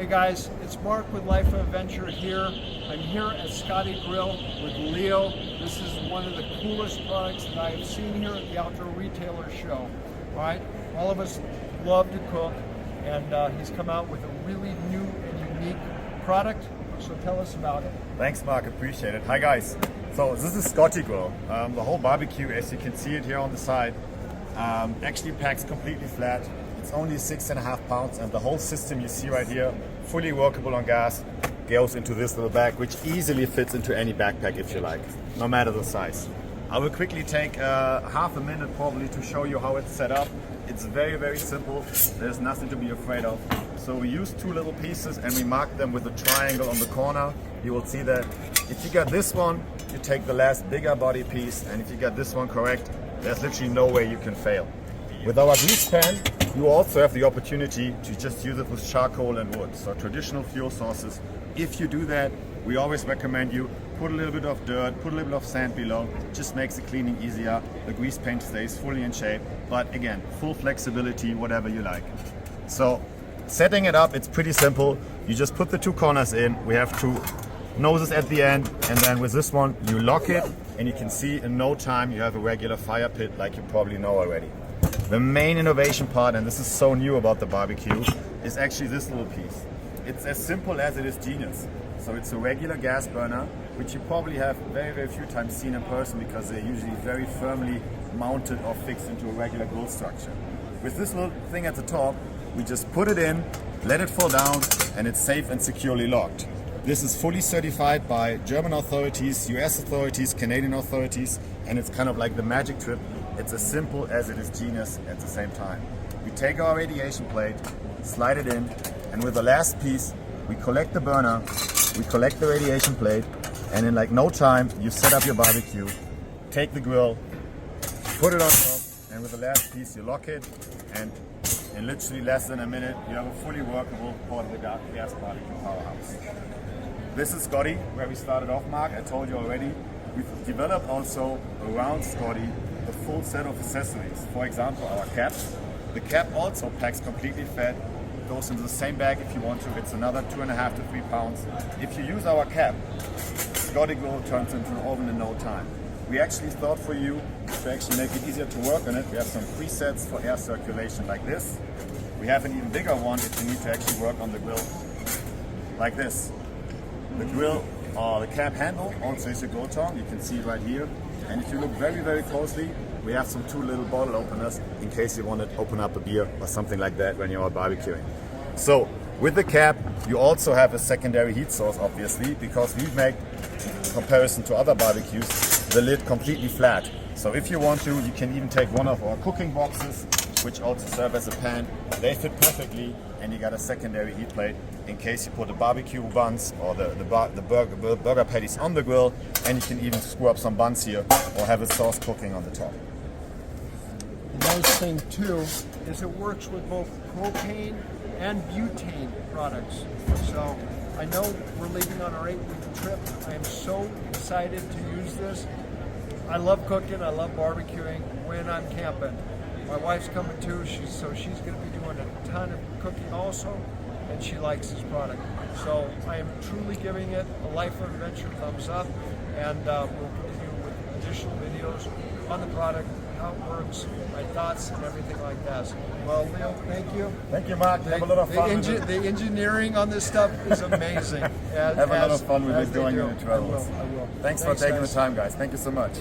Hey guys, it's Mark with Life of Adventure here. I'm here at Skotti-Grill with Leo. This is one of the coolest products that I have seen here at the Outdoor Retailer Show. All right, all of us love to cook, and he's come out with a really new and unique product. So tell us about it. Thanks, Mark. Appreciate it. Hi, guys. So this is Skotti-Grill. The whole barbecue, as you can see it here on the side, actually packs completely flat. It's only 6.5 pounds, and the whole system you see right here, fully workable on gas, goes into this little bag, which easily fits into any backpack if you like, no matter the size. I will quickly take half a minute probably to show you how it's set up. It's very, very simple. There's nothing to be afraid of. So we use two little pieces and we mark them with a triangle on the corner. You will see that if you got this one, you take the last bigger body piece, and if you got this one correct, there's literally no way you can fail. With our grease pan, you also have the opportunity to just use it with charcoal and wood, so traditional fuel sources. If you do that, we always recommend you put a little bit of dirt, put a little bit of sand below, just makes the cleaning easier. The grease paint stays fully in shape, but again, full flexibility, whatever you like. So setting it up, it's pretty simple. You just put the two corners in. We have two noses at the end, and then with this one, you lock it, and you can see in no time you have a regular fire pit like you probably know already. The main innovation part, and this is so new about the barbecue, is actually this little piece. It's as simple as it is genius. So it's a regular gas burner, which you probably have very, very few times seen in person because they're usually very firmly mounted or fixed into a regular grill structure. With this little thing at the top, we just put it in, let it fall down, and it's safe and securely locked. This is fully certified by German authorities, US authorities, Canadian authorities, and it's kind of like the magic trip. It's as simple as it is genius at the same time. We take our radiation plate, slide it in, and with the last piece, we collect the burner, we collect the radiation plate, and in like no time, you set up your barbecue, take the grill, put it on top, and with the last piece, you lock it, and in literally less than a minute, you have a fully workable portable gas barbecue powerhouse. This is Skotti, where we started off, Mark. I told you already. We've developed also around Skotti a full set of accessories. For example, our cap. The cap also packs completely flat, goes into the same bag if you want to. It's another 2.5 to 3 pounds. If you use our cap, Skotti-Grill turns into an oven in no time. We actually thought for you to actually make it easier to work on it. We have some presets for air circulation like this. We have an even bigger one if you need to actually work on the grill like this. The grill, the cap handle also is a grill tongue. You can see it right here. And if you look very, very closely, we have some two little bottle openers in case you want to open up a beer or something like that when you're out barbecuing. So with the cap, you also have a secondary heat source, obviously, because we make, in comparison to other barbecues, the lid completely flat. So if you want to, you can even take one of our cooking boxes, which also serve as a pan. They fit perfectly, and you got a secondary heat plate in case you put the barbecue buns or the burger patties on the grill, and you can even screw up some buns here or have a sauce cooking on the top. The nice thing too is it works with both propane and butane products. So I know we're leaving on our 8-week trip. I am so excited to use this. I love cooking, I love barbecuing when I'm camping. My wife's coming too, she's going to be doing a ton of cooking also, and she likes this product. So I am truly giving it a Life of Adventure thumbs up, and we'll continue with additional videos on the product, how it works, my thoughts, and everything like that. Well, Leo, thank you. Thank you, Mark. Have a lot of fun. The engineering on this stuff is amazing. Have a lot of fun with it going into travels. I will. Thanks for taking the time, guys. Thank you so much.